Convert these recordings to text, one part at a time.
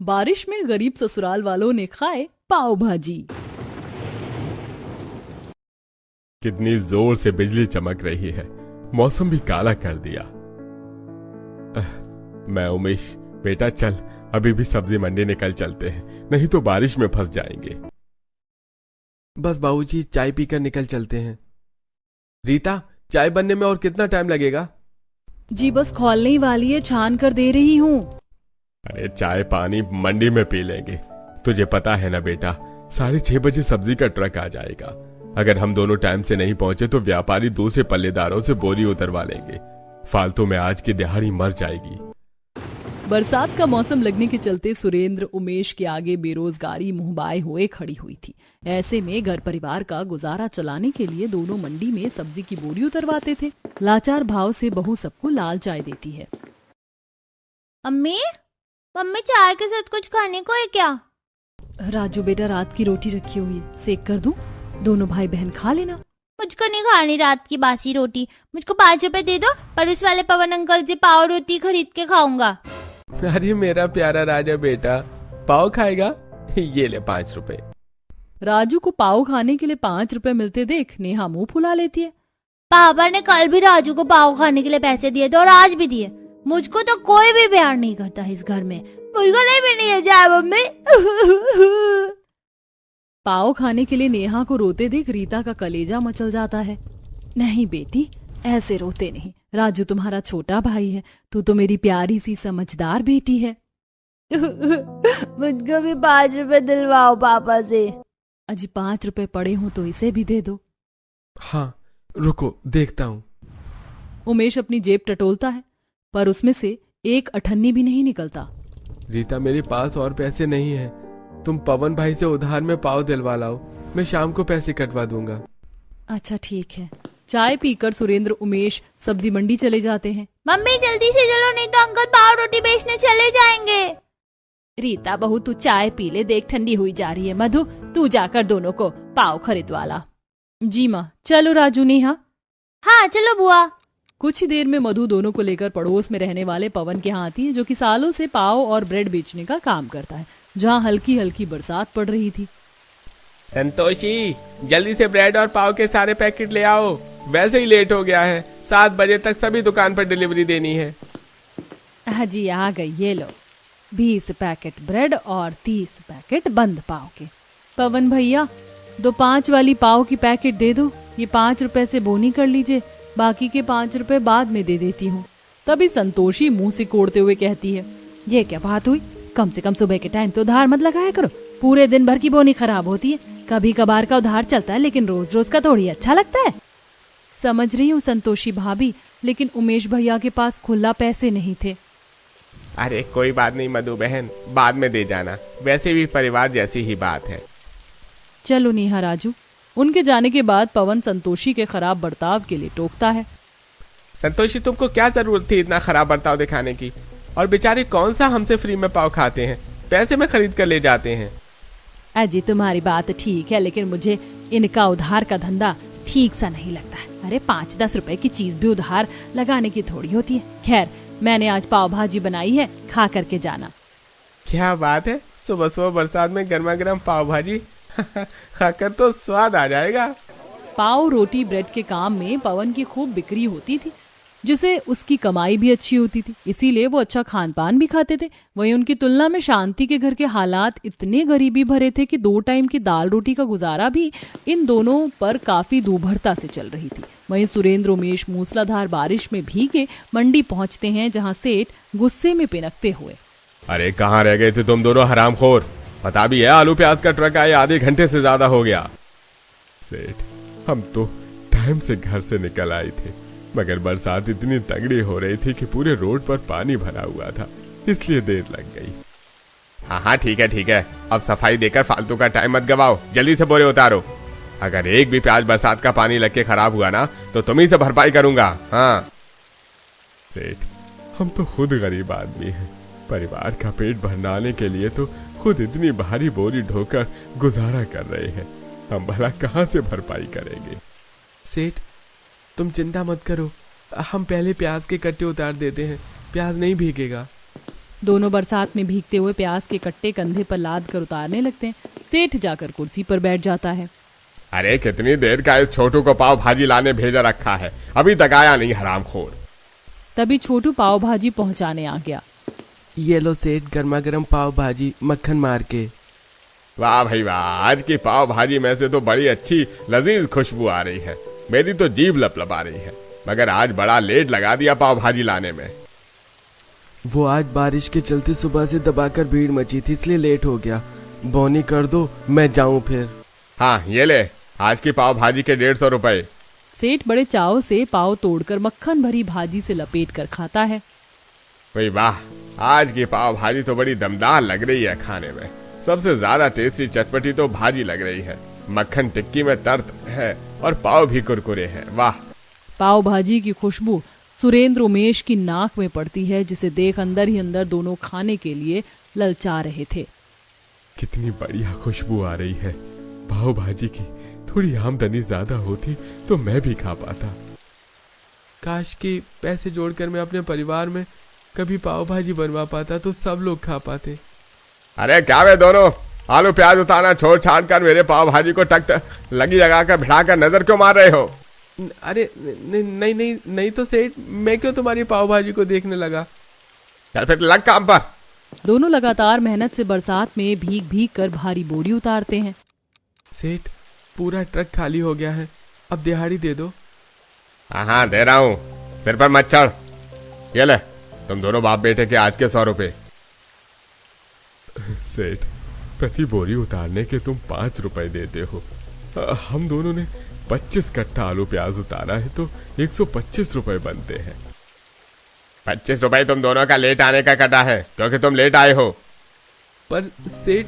बारिश में गरीब ससुराल वालों ने खाए पाव भाजी। कितनी जोर से बिजली चमक रही है, मौसम भी काला कर दिया। मैं उमेश, बेटा चल, अभी भी सब्जी मंडी निकल चलते हैं, नहीं तो बारिश में फंस जाएंगे। बस बाबूजी, चाय पीकर निकल चलते हैं। रीता, चाय बनने में और कितना टाइम लगेगा? जी बस खौलने ही वाली है, छान कर दे रही हूँ। अरे चाय पानी मंडी में पी लेंगे, तुझे पता है ना बेटा, 6:30 बजे सब्जी का ट्रक आ जाएगा। अगर हम दोनों टाइम से नहीं पहुंचे तो व्यापारी दूसरे पल्लेदारों से बोरी उतरवा लेंगे, फालतू में आज की दिहाड़ी मर जाएगी। बरसात का मौसम लगने के चलते सुरेंद्र उमेश के आगे बेरोजगारी मुंहबाए हुए खड़ी हुई थी। ऐसे में घर परिवार का गुजारा चलाने के लिए दोनों मंडी में सब्जी की बोरी उतरवाते थे। लाचार भाव से बहू सबको लाल चाय देती है। अम्मी, मम्मी चाय के साथ कुछ खाने को है क्या? राजू बेटा, रात की रोटी रखी हुई है, सेक कर दूं? दोनों भाई बहन खा लेना। मुझको नहीं खानी रात की बासी रोटी, मुझको 5 रुपए दे दो, पड़ोस वाले पवन अंकल से पाव रोटी खरीद के खाऊंगा। अरे मेरा प्यारा राजा बेटा, पाव खाएगा? ये ले 5 रुपए। राजू को पाव खाने के लिए 5 रुपए मिलते देख नेहा मुंह फुला लेती है। पापा ने कल भी राजू को पाव खाने के लिए पैसे दिए थे और आज भी दिए। मुझको तो कोई भी प्यार नहीं करता इस घर में, मुझको नहीं मिलनी है चाय मम्मी। पाव खाने के लिए नेहा को रोते देख रीता का कलेजा मचल जाता है। नहीं बेटी, ऐसे रोते नहीं, राजू तुम्हारा छोटा भाई है, तू तो मेरी प्यारी सी समझदार बेटी है। मुझको भी 5 रुपए दिलवाओ पापा से। अजी 5 रुपए पड़े हो तो इसे भी दे दो। हाँ रुको, देखता हूँ। उमेश अपनी जेब टटोलता है पर उसमें से एक अठन्नी भी नहीं निकलता। रीता, मेरे पास और पैसे नहीं है, तुम पवन भाई से उधार में पाव दिलवा लाओ, मैं शाम को पैसे कटवा दूंगा। अच्छा ठीक है। चाय पीकर सुरेंद्र उमेश सब्जी मंडी चले जाते हैं। मम्मी जल्दी से चलो, नहीं तो अंकल पाव रोटी बेचने चले जाएंगे। रीता बहू तू चाय पी ले, देख ठंडी हुई जा रही है। मधु तू जाकर दोनों को पाव खरीदवा ला। जी माँ। चलो राजू नेहा। हाँ चलो बुआ। कुछ ही देर में मधु दोनों को लेकर पड़ोस में रहने वाले पवन के यहाँ आती है, जो कि सालों से पाव और ब्रेड बेचने का काम करता है, जहाँ हल्की हल्की बरसात पड़ रही थी। संतोषी, जल्दी से ब्रेड और पाव के सारे पैकेट ले आओ, वैसे ही लेट हो गया है, 7 बजे तक सभी दुकान पर डिलीवरी देनी है। जी आ गई, ये लो 20 पैकेट ब्रेड और 30 पैकेट बंद पाव के। पवन भैया, 2 5 वाली पाव की पैकेट दे दो, ये 5 रुपए से बोनी कर लीजिए, बाकी के 5 रुपए बाद में दे देती हूँ। तभी संतोषी मुंह से कोड़ते हुए कहती है, ये क्या बात हुई, कम से कम सुबह के टाइम तो उधार मत लगाया करो, पूरे दिन भर की बोनी खराब होती है, कभी कभार का उधार चलता है लेकिन रोज रोज का थोड़ी अच्छा लगता है। समझ रही हूँ संतोषी भाभी, लेकिन उमेश भैया के पास खुला पैसे नहीं थे। अरे कोई बात नहीं मधु बहन, बाद में दे जाना, वैसे भी परिवार जैसी ही बात है। चलो नेहा राजू। उनके जाने के बाद पवन संतोषी के खराब बर्ताव के लिए टोकता है। संतोषी, तुमको क्या जरूरत थी इतना खराब बर्ताव दिखाने की, और बेचारे कौन सा हमसे फ्री में पाव खाते हैं, पैसे में खरीद कर ले जाते हैं। अजी तुम्हारी बात ठीक है, लेकिन मुझे इनका उधार का धंधा ठीक सा नहीं लगता है। अरे 5-10 रुपए की चीज भी उधार लगाने की थोड़ी होती है। खैर, मैंने आज पाव भाजी बनाई है, खा करके जाना। क्या बात है, सुबह सुबह बरसात में गर्मा गर्म पाव भाजी खाकर तो स्वाद आ जाएगा। पाव रोटी ब्रेड के काम में पवन की खूब बिक्री होती थी, जिसे उसकी कमाई भी अच्छी होती थी, इसीलिए वो अच्छा खान पान भी खाते थे। वहीं उनकी तुलना में शांति के घर के हालात इतने गरीबी भरे थे कि 2 टाइम की दाल रोटी का गुजारा भी इन दोनों पर काफी दूभरता से चल रही थी। वहीं सुरेंद्र उमेश मूसलाधार बारिश में भीगे मंडी पहुंचते हैं, जहां सेठ गुस्से में पिनकते हुए, अरे कहाँ रह गए थे तुम दोनों हरामखोर, पता भी है आलू प्याज का ट्रक आए आधे घंटे से ज्यादा हो गया। सेठ, हम तो टाइम से घर से निकल आए थे, मगर बरसात इतनी तगड़ी हो रही थी कि पूरे रोड पर पानी भरा हुआ था, इसलिए देर लग गई। हाँ ठीक है, अब सफाई देकर फालतू का टाइम मत गवाओ, जल्दी से बोरे उतारो। अगर एक भी प्याज बरसात का पानी लग के खराब हुआ ना तो तुम्ही से भरपाई करूंगा। हाँ सेठ, हम तो खुद गरीब आदमी हैं, परिवार का पेट भरनाने के लिए तो खुद इतनी भारी बोरी ढोकर गुजारा कर रहे हैं, हम भला कहाँ से भरपाई करेंगे। सेठ, तुम चिंता मत करो, हम पहले प्याज के कट्टे उतार देते हैं, प्याज नहीं भीगेगा। दोनों बरसात में भीगते हुए प्याज के कट्टे कंधे पर लाद कर उतारने लगते हैं। सेठ जाकर कुर्सी पर बैठ जाता है। अरे कितनी देर का इस छोटू को पाव भाजी लाने भेजा रखा है, अभी तक आया नहीं हरामखोर। तभी छोटू पाव भाजी पहुंचाने आ गया। ये लो सेठ, गर्मा गर्म पाव भाजी मक्खन मार के। वाह भाई वाह, आज की पाव भाजी में से तो बड़ी अच्छी लजीज खुशबू आ रही है। मेरी तो जीभ लपलपा रही है, मगर आज बड़ा लेट लगा दिया पाव भाजी लाने में। वो आज बारिश के चलते सुबह से दबाकर भीड़ मची थी, इसलिए लेट हो गया। बोनी कर दो, मैं जाऊं फिर। हाँ ये ले, आज की पाव भाजी के 150 रुपए। सेठ बड़े चाव से पाव तोड़कर मक्खन भरी भाजी से लपेट कर खाता है। भाई वाह, आज की पाव भाजी तो बड़ी दमदार लग रही है खाने में। सबसे ज्यादा टेस्टी चटपटी तो भाजी लग रही है। मक्खन टिक्की में तर्त है और पाव भी कुरकुरे हैं। वाह। पाव भाजी की खुशबू सुरेंद्र उमेश की नाक में पड़ती है, जिसे देख अंदर ही अंदर दोनों खाने के लिए ललचा रहे थे। कितनी बढ़िया खुशबू आ रही है पाव भाजी की। थोड़ी आमदनी ज्यादा होती तो मैं भी खा पाता। काश कि पैसे जोड़कर मैं अपने परिवार में कभी पाव भाजी बनवा पाता तो सब लोग खा पाते। अरे क्या वे दोनों आलू प्याज उतारना छोड़ छाड़ कर मेरे पाव भाजी को टक लगी लगा कर भिड़ा कर नजर क्यों मार रहे हो? अरे नहीं तो सेठ, मैं क्यों तुम्हारी पाव भाजी को देखने लगा। चल फिर लग काम पर। दोनों लगातार मेहनत से बरसात में भीग भीग कर भारी बोरी उतारते हैं। सेठ, पूरा ट्रक खाली हो गया है, अब दिहाड़ी दे दो। हाँ दे रहा हूँ, सिर पर मत चढ़। ये ले, तुम दोनों बाप बेटे के आज के 100 रुपए। सेठ, प्रति बोरी उतारने के तुम 5 रुपए देते हो। हम दोनों ने 25 कट्टा आलू प्याज उतारा है तो 125 रुपए बनते हैं। 25 रुपए तुम दोनों का लेट आने का कटा है, क्योंकि तुम लेट आए हो। पर सेठ,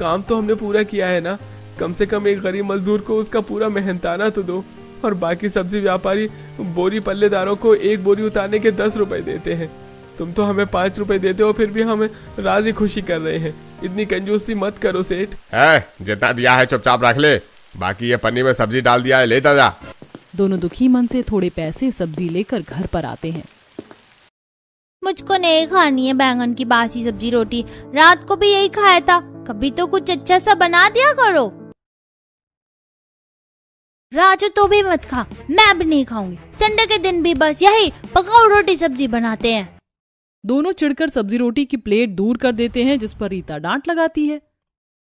काम तो हमने पूरा किया है ना। कम से कम एक गरीब मजदूर को उसका पूरा मेहनताना तो दो। और बाकी सब्जी व्यापारी बोरी पल्लेदारों को एक बोरी उतारने के 10 रुपए देते हैं। तुम तो हमें 5 रुपए देते हो, फिर भी हमें राजी खुशी कर रहे हैं। इतनी कंजूसी मत करो सेठ। जितना दिया है चुपचाप रख ले, बाकी ये पन्नी में सब्जी डाल दिया है, लेता जा। दोनों दुखी मन से थोड़े पैसे सब्जी लेकर घर पर आते हैं। मुझको नहीं खानी है बैंगन की बासी सब्जी रोटी, रात को भी यही खाया था। कभी तो कुछ अच्छा सा बना दिया करो। राजू तो भी मत खा, मैं भी नहीं खाऊंगी। संडे के दिन भी बस यही पकाओ रोटी सब्जी बनाते हैं। दोनों चिढ़कर सब्जी रोटी की प्लेट दूर कर देते हैं, जिस पर रीता डांट लगाती है।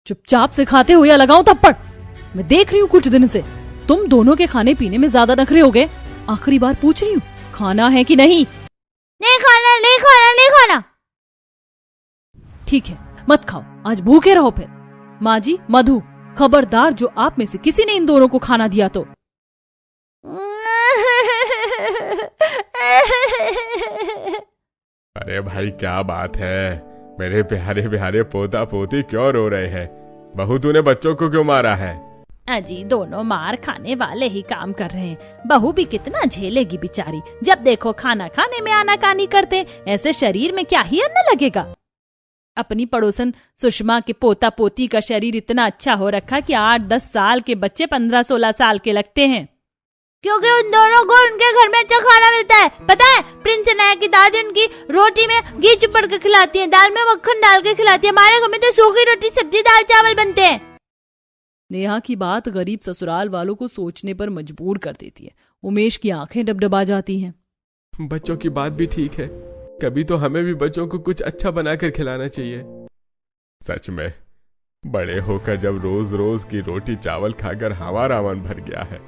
चुपचाप से खाते हो या लगाऊं थप्पड़? मैं देख रही हूँ कुछ दिन से तुम दोनों के खाने पीने में ज्यादा नखरे हो गए। आखिरी बार पूछ रही हूँ, खाना है कि नहीं? नहीं खाना, नहीं खाना, नहीं खाना। ठीक है, मत खाओ, आज भूखे रहो फिर। माँ जी, मधु, खबरदार जो आप में से किसी ने इन दोनों को खाना दिया तो। अरे भाई क्या बात है, मेरे प्यारे प्यारे पोता पोती क्यों रो रहे हैं? बहू तूने बच्चों को क्यों मारा है? अजी दोनों मार खाने वाले ही काम कर रहे हैं। बहू भी कितना झेलेगी बेचारी। जब देखो खाना खाने में आनाकानी करते, ऐसे शरीर में क्या ही अन्न लगेगा। अपनी पड़ोसन सुषमा के पोता पोती का शरीर इतना अच्छा हो रखा कि 8-10 साल के बच्चे 15-16 साल के लगते हैं, क्योंकि उन दोनों को उनके घर में अच्छा खाना मिलता है। पता है, प्रिंस नाया की दादी उनकी रोटी में घी चुपड़ के खिलाती है, दाल में मक्खन डाल के खिलाती है। हमारे घर में तो सूखी रोटी सब्जी दाल चावल बनते हैं। नेहा की बात गरीब ससुराल वालों को सोचने पर मजबूर कर देती है। उमेश की आंखें डबडबा जाती हैं। बच्चों की बात भी ठीक है, कभी तो हमें भी बच्चों को कुछ अच्छा बनाकर खिलाना चाहिए। सच में बड़े होकर जब रोज रोज की रोटी चावल खाकर हमारा मन भर गया है,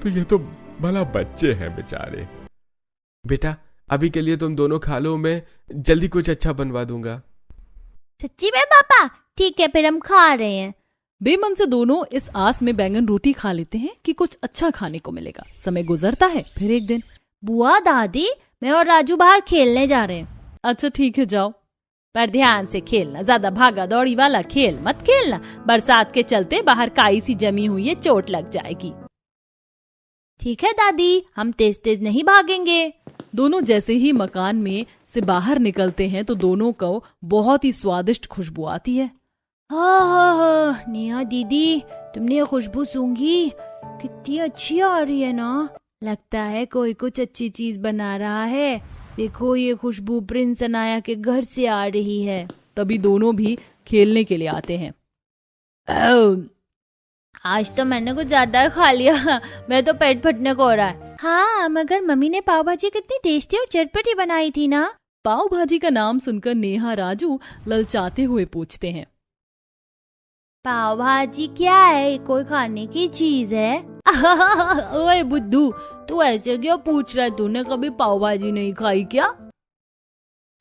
तो ये तो भला बच्चे हैं बेचारे। बेटा, अभी के लिए तुम दोनों खा लो, मैं जल्दी कुछ अच्छा बनवा दूंगा। सच्ची में पापा? ठीक है, फिर हम खा रहे हैं। बेमन से दोनों इस आस में बैंगन रोटी खा लेते हैं कि कुछ अच्छा खाने को मिलेगा। समय गुजरता है। फिर एक दिन, बुआ, दादी, मैं और राजू बाहर खेलने जा रहे हैं। अच्छा ठीक है, जाओ, पर ध्यान से खेलना, ज्यादा भागा दौड़ी वाला खेल मत खेलना। बरसात के चलते बाहर काई सी जमी हुई है, चोट लग जाएगी। ठीक है दादी, हम तेज तेज नहीं भागेंगे। दोनों जैसे ही मकान में से बाहर निकलते हैं तो दोनों को बहुत ही स्वादिष्ट खुशबू आती है। हाँ, नेहा दीदी, तुमने ये खुशबू सूंघी? कितनी अच्छी आ रही है ना। लगता है कोई कुछ अच्छी चीज बना रहा है। देखो ये खुशबू प्रिंस अनाया के घर से आ रही है। तभी दोनों भी खेलने के लिए आते हैं। आज तो मैंने कुछ ज्यादा खा लिया, मैं तो पेट फटने को हो रहा है। हाँ, मगर मम्मी ने पाव भाजी कितनी टेस्टी और चटपटी बनाई थी ना। पाव भाजी का नाम सुनकर नेहा राजू ललचाते हुए पूछते हैं, पाव भाजी क्या है? कोई खाने की चीज है? ओए बुद्धू, तू ऐसे क्यों पूछ रहा है? तूने कभी पाव भाजी नहीं खाई क्या?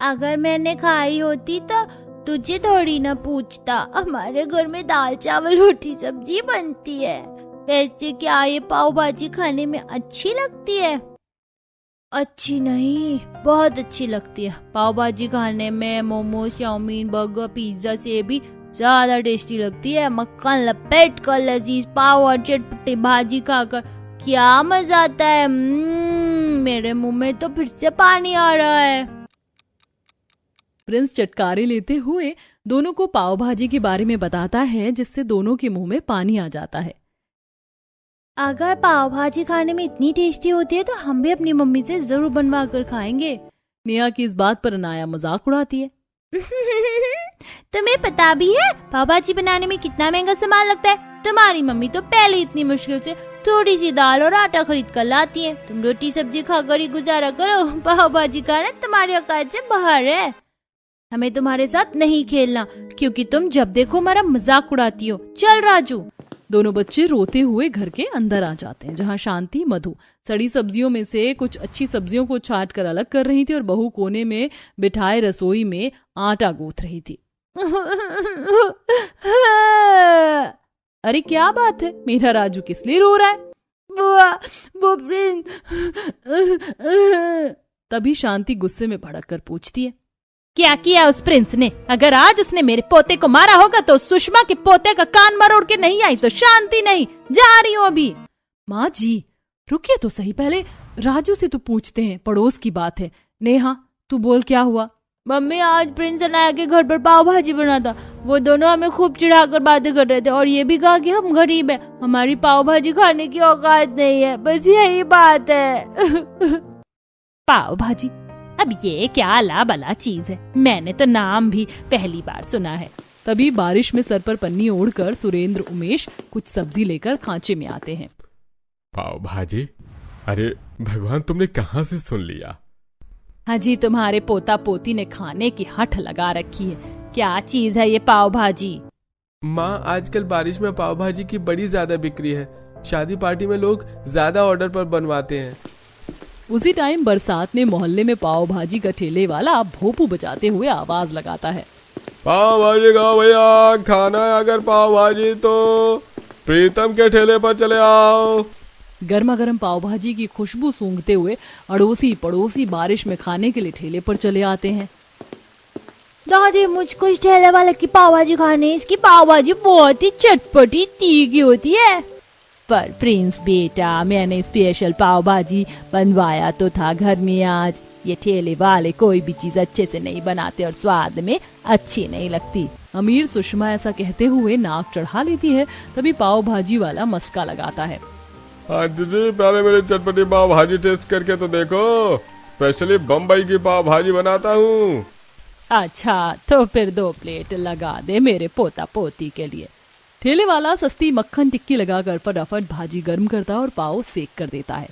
अगर मैंने खाई होती तो तुझे थोड़ी ना पूछता। हमारे घर में दाल चावल रोटी सब्जी बनती है। वैसे क्या ये पाव भाजी खाने में अच्छी लगती है? अच्छी नहीं, बहुत अच्छी लगती है। पाव भाजी खाने में मोमोज, चाउमीन, बर्गर, पिज्जा से भी ज्यादा टेस्टी लगती है। मक्खन लपेट कर लजीज पाव और चटपटी भाजी खाकर क्या मजा आता है। मेरे मुंह में तो फिर से पानी आ रहा है। प्रिंस चटकारे लेते हुए दोनों को पाव भाजी के बारे में बताता है, जिससे दोनों के मुंह में पानी आ जाता है। अगर पाव भाजी खाने में इतनी टेस्टी होती है तो हम भी अपनी मम्मी से जरूर बनवा कर खाएंगे। नेहा की इस बात पर अनाया मजाक उड़ाती है। तुम्हें पता भी है पाव भाजी बनाने में कितना महंगा सामान लगता है? तुम्हारी मम्मी तो पहले इतनी मुश्किल से थोड़ी सी दाल और आटा खरीद कर लाती है। तुम रोटी सब्जी खाकर ही गुजारा करो, पाव भाजी खाना तुम्हारी औकात से बाहर है। हमें तुम्हारे साथ नहीं खेलना, क्योंकि तुम जब देखो हमारा मजाक उड़ाती हो। चल राजू। दोनों बच्चे रोते हुए घर के अंदर आ जाते हैं, जहाँ शांति मधु सड़ी सब्जियों में से कुछ अच्छी सब्जियों को छांट कर अलग कर रही थी और बहू कोने में बिठाए रसोई में आटा गूंथ रही थी। अरे क्या बात है, मेरा राजू किस लिए रो रहा है? वो प्रिंस। तभी शांति गुस्से में भड़क कर पूछती है, क्या किया उस प्रिंस ने? अगर आज उसने मेरे पोते को मारा होगा तो सुषमा के पोते का कान मरोड़ के नहीं आई तो शांति नहीं। जा रही हूँ अभी। माँ जी रुकिए तो सही, पहले राजू से तो पूछते हैं, पड़ोस की बात है। नेहा तू बोल, क्या हुआ? मम्मी, आज प्रिंस अनाया के घर पर पाव भाजी बना था। वो दोनों हमें खूब चिढ़ाकर बातें कर रहे थे और ये भी कहा कि हम गरीब हैं, हमारी पाव भाजी खाने की औकात नहीं है। बस यही बात है। पाव भाजी, अब ये क्या अला बला चीज है? मैंने तो नाम भी पहली बार सुना है। तभी बारिश में सर पर पन्नी ओढ़कर सुरेंद्र उमेश कुछ सब्जी लेकर खांचे में आते हैं। पाव भाजी? अरे भगवान, तुमने कहाँ से सुन लिया? हाजी, तुम्हारे पोता पोती ने खाने की हठ लगा रखी है। क्या चीज है ये पाव भाजी? माँ, आजकल बारिश में पाव भाजी की बड़ी ज्यादा बिक्री है। शादी पार्टी में लोग ज्यादा ऑर्डर पर बनवाते हैं। उसी टाइम बरसात में मोहल्ले में पाव भाजी का ठेले वाला भोपू बजाते हुए आवाज लगाता है, पाव भाजी खाओ भैया, खाना है अगर पाव भाजी तो प्रीतम के ठेले पर चले आओ। गर्मा गर्म पाव भाजी की खुशबू सूंघते हुए अड़ोसी पड़ोसी बारिश में खाने के लिए ठेले पर चले आते हैं। दादी, मुझको इस ठेले वाले की पाव भाजी खानी। इसकी पाव भाजी बहुत ही चटपटी तीखी होती है। पर प्रिंस बेटा, मैंने स्पेशल पाव भाजी बनवाया तो था घर में आज। ये ठेले वाले कोई भी चीज अच्छे से नहीं बनाते और स्वाद में अच्छी नहीं लगती। अमीर सुषमा ऐसा कहते हुए नाक चढ़ा लेती है। तभी पाव भाजी वाला मस्का लगाता है, आंटी जी, पहले मेरी चटपटी पाव भाजी टेस्ट करके तो देखो। स्पेशली बम्बई की पाव भाजी बनाता हूँ। अच्छा, तो फिर 2 प्लेट लगा दे मेरे पोता पोती के लिए। ठेले वाला सस्ती मक्खन टिक्की लगाकर फटाफट भाजी गर्म करता और पाव सेक कर देता है।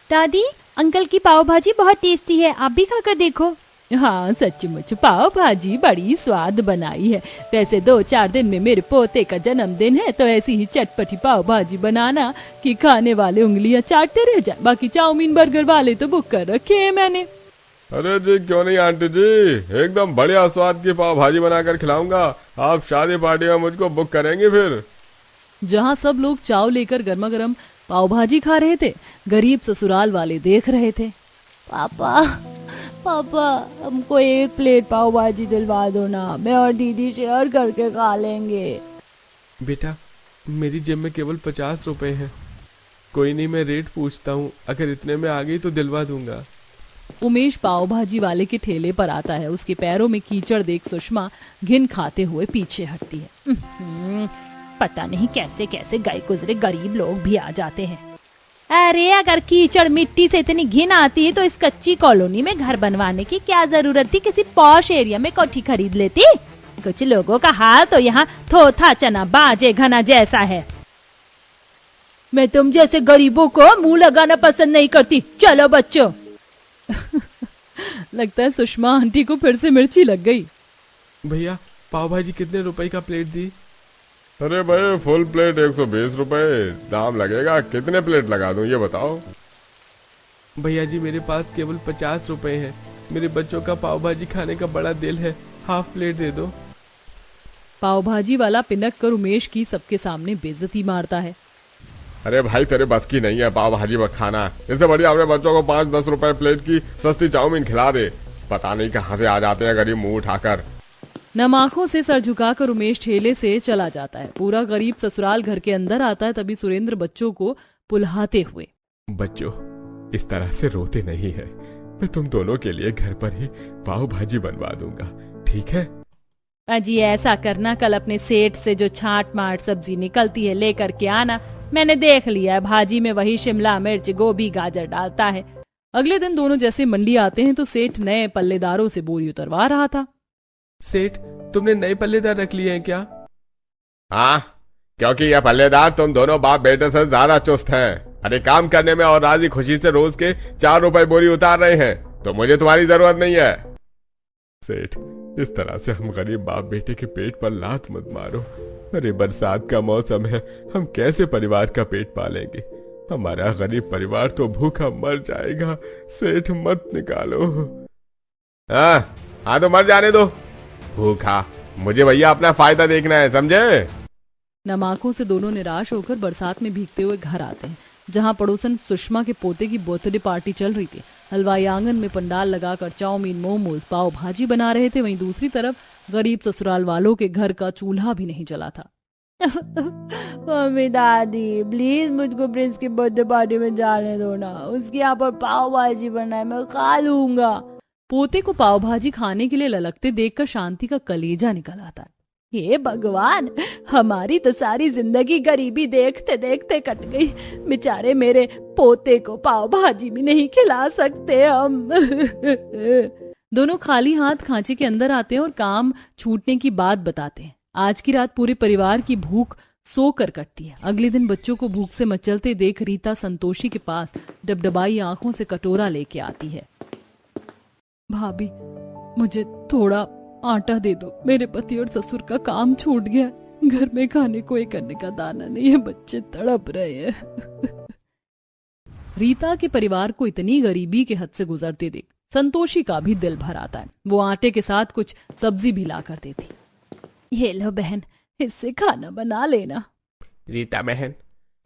दादी, अंकल की पाव भाजी बहुत टेस्टी है, आप भी खाकर देखो। हाँ, सचमुच पाव भाजी बड़ी स्वाद बनाई है। वैसे 2-4 दिन में मेरे पोते का जन्मदिन है, तो ऐसी ही चटपटी पाव भाजी बनाना कि खाने वाले उंगलियां चाटते रह जाए। बाकी चाउमीन बर्गर वाले तो बुक कर रखे हैं मैंने। अरे जी, क्यों नहीं आंटी जी, एकदम बढ़िया स्वाद की पाव भाजी बनाकर खिलाऊंगा। आप शादी पार्टी में मुझको बुक करेंगे फिर। जहाँ सब लोग चाव लेकर गर्मा गर्म पाव भाजी खा रहे थे, गरीब ससुराल वाले देख रहे थे। पापा, हमको 1 प्लेट पाव भाजी दिलवा दो ना, मैं और दीदी शेयर करके खा लेंगे। बेटा, मेरी जेब में केवल 50 रुपए हैं। कोई नहीं, मैं रेट पूछता हूँ, अगर इतने में आ गई तो दिलवा दूंगा। उमेश पाव भाजी वाले के ठेले पर आता है। उसके पैरों में कीचड़ देख सुषमा घिन खाते हुए पीछे हटती है। पता नहीं कैसे कैसे गए गुजरे गरीब लोग भी आ जाते हैं। अरे अगर कीचड़ मिट्टी से इतनी घिन आती है तो इस कच्ची कॉलोनी में घर बनवाने की क्या जरूरत थी? किसी पॉश एरिया में कोठी खरीद लेती। कुछ लोगों का हाल तो यहाँ थोथा चना बाजे घना जैसा है। मैं तुम जैसे गरीबों को मुंह लगाना पसंद नहीं करती। चलो बच्चों। लगता है सुषमा आंटी को फिर से मिर्ची लग गई। भैया पाव भाजी कितने रुपए का प्लेट दी? अरे भाई फुल प्लेट 120 रुपए दाम लगेगा। कितने प्लेट लगा दूं ये बताओ? भैया जी मेरे पास केवल 50 रुपए हैं। मेरे बच्चों का पाव भाजी खाने का बड़ा दिल है, हाफ प्लेट दे दो। पाव भाजी वाला पिनक कर उमेश की सबके सामने बेइज्जती मारता है। अरे भाई तेरे बस की नहीं है पाव भाजी खाना। इससे बढ़िया अपने बच्चों को 5-10 रुपए प्लेट की सस्ती चाउमीन खिला दे। पता नहीं कहाँ से आ जाते हैं गरीब मुंह उठाकर। नम आंखों से सर झुकाकर उमेश ठेले से चला जाता है। पूरा गरीब ससुराल घर के अंदर आता है। तभी सुरेंद्र बच्चों को पुल्हाते हुए, बच्चों इस तरह से रोते नहीं है। मैं तुम दोनों के लिए घर पर ही पाव भाजी बनवा दूंगा, ठीक है? अजी ऐसा करना, कल अपने सेठ से जो छाट माट सब्जी निकलती है लेकर के आना। मैंने देख लिया है भाजी में वही शिमला मिर्च गोभी गाजर डालता है। अगले दिन दोनों जैसे मंडी आते हैं तो सेठ नए पल्लेदारों से बोरी उतरवा रहा था। सेठ तुमने नए पल्लेदार रख लिए हैं क्या? हाँ, क्योंकि यह पल्लेदार तुम दोनों बाप बेटे से ज्यादा चुस्त हैं। अरे काम करने में और राजी खुशी से रोज के 4 रुपए बोरी उतार रहे हैं, तो मुझे तुम्हारी जरूरत नहीं है। सेठ इस तरह से हम गरीब बाप बेटे के पेट पर लात मत मारो। अरे बरसात का मौसम है, हम कैसे परिवार का पेट पालेंगे? हमारा गरीब परिवार तो भूखा मर जाएगा। सेठ मत निकालो। हाँ तो मर जाने दो भूखा। मुझे भैया अपना फायदा देखना है, समझे? नमाकों से दोनों निराश होकर बरसात में भीगते हुए घर आते हैं, जहां पड़ोसन सुषमा के पोते की बर्थडे पार्टी चल रही थी। हलवाई आंगन में पंडाल लगाकर चाउमीन मोमोज पाव भाजी बना रहे थे। वहीं दूसरी तरफ गरीब ससुराल वालों के घर का चूल्हा भी नहीं जला था। मम्मी दादी प्लीज मुझको प्रिंस की बर्थडे पार्टी में जाने दो ना। उसके यहाँ पर पाव भाजी बना है, मैं खा लूंगा। पोते को पाव भाजी खाने के लिए ललकते देखकर शांति का कलेजा निकल आता है। हे भगवान, हमारी तो सारी जिंदगी गरीबी देखते देखते कट गई। बेचारे मेरे पोते को पाव भाजी भी नहीं खिला सकते हम। दोनों खाली हाथ खांचे के अंदर आते हैं और काम छूटने की बात बताते हैं। आज की रात पूरे परिवार की भूख सोकर कटती है। अगले दिन बच्चों को भूख से मचलते देख रीता संतोषी के पास डबडबाई आंखों से कटोरा लेके आती है। भाभी मुझे थोड़ा आटा दे दो, मेरे पति और ससुर का काम छूट गया। घर में खाने को एक करने का दाना नहीं है, बच्चे तड़प रहे हैं। रीता के परिवार को इतनी गरीबी के हद से गुजरते देख संतोषी का भी दिल भर आता है। वो आटे के साथ कुछ सब्जी भी ला कर देती। ये लो बहन, इससे खाना बना लेना। रीता बहन,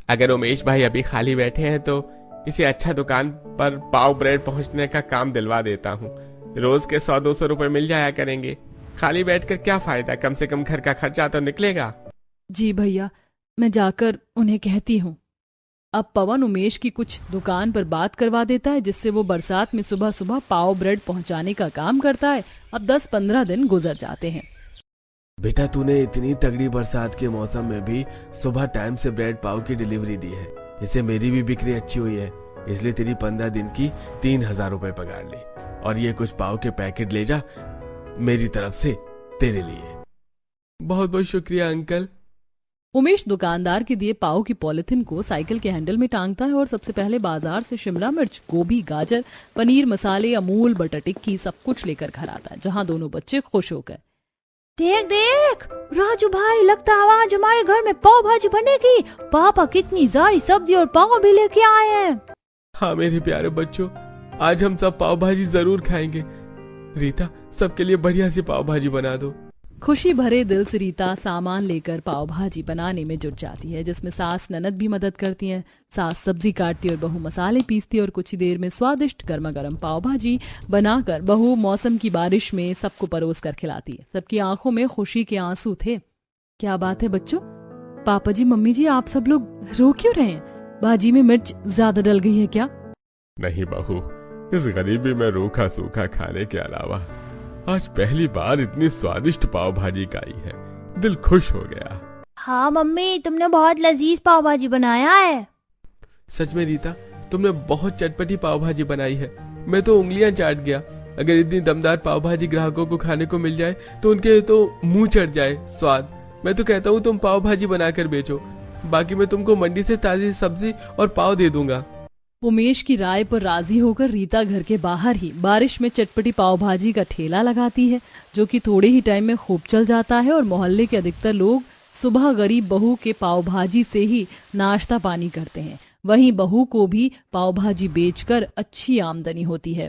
अगर उमेश भाई अभी खाली बैठे हैं तो इसे अच्छा दुकान पर पाव ब्रेड पहुंचने का काम दिलवा देता हूँ। रोज के 100-200 रुपए मिल जाया करेंगे। खाली बैठकर क्या फायदा, कम से कम घर का खर्चा तो निकलेगा। जी भैया, मैं जाकर उन्हें कहती हूँ। अब पवन उमेश की कुछ दुकान पर बात करवा देता है, जिससे वो बरसात में सुबह सुबह पाव ब्रेड पहुंचाने का काम करता है। अब 10-15 दिन गुजर जाते हैं। बेटा तूने इतनी तगड़ी बरसात के मौसम में भी सुबह टाइम से ब्रेड पाव की डिलीवरी दी है। इससे मेरी भी बिक्री अच्छी हुई है, इसलिए तेरी 15 दिन की 3000 रुपए पगार ली। और ये कुछ पाव के पैकेट ले जा मेरी तरफ से तेरे लिए। बहुत बहुत शुक्रिया अंकल। उमेश दुकानदार के दिए पाव की पॉलिथिन को साइकिल के हैंडल में टांगता है और सबसे पहले बाजार से शिमला मिर्च, गोभी, गाजर, पनीर, मसाले, अमूल, बटर टिक्की सब कुछ लेकर घर आता है, जहां दोनों बच्चे खुश होकर, देख देख राजू भाई, लगता है आज हमारे घर में पाव भाजी बनेगी। पापा कितनी सारी सब्जी और पाव भी लेके आए हैं। हाँ मेरे प्यारे बच्चों, आज हम सब पाव भाजी जरूर खाएंगे। रीता सबके लिए बढ़िया सी पाव भाजी बना दो। खुशी भरे दिल से रीता सामान लेकर पाव भाजी बनाने में जुट जाती है, जिसमें सास ननद भी मदद करती हैं। सास सब्जी काटती और बहू मसाले पीसती और कुछ ही देर में स्वादिष्ट गर्मा गर्म पाव भाजी बनाकर बहू मौसम की बारिश में सबको परोस कर खिलाती है। सबकी आंखों में खुशी के आंसू थे। क्या बात है बच्चों, पापा जी मम्मी जी आप सब लोग रो क्यों रहे हैं? भाजी में मिर्च ज्यादा डल गई है क्या? नहीं बहू, इस गरीबी में रूखा सूखा खाने के अलावा आज पहली बार इतनी स्वादिष्ट पाव भाजी खाई है, दिल खुश हो गया। हाँ मम्मी, तुमने बहुत लजीज पाव भाजी बनाया है। सच में रीता, तुमने बहुत चटपटी पाव भाजी बनाई है। मैं तो उंगलियां चाट गया। अगर इतनी दमदार पाव भाजी ग्राहकों को खाने को मिल जाए तो उनके तो मुंह चढ़ जाए स्वाद। मैं तो कहता हूँ तुम पाव भाजी बनाकर बेचो, बाकी मैं तुमको मंडी से ताजी सब्जी और पाव दे दूंगा। उमेश की राय पर राजी होकर रीता घर के बाहर ही बारिश में चटपटी पाव भाजी का ठेला लगाती है, जो कि थोड़े ही टाइम में खूब चल जाता है और मोहल्ले के अधिकतर लोग सुबह गरीब बहू के पाव भाजी से ही नाश्ता पानी करते हैं। वहीं बहू को भी पाव भाजी बेचकर अच्छी आमदनी होती है।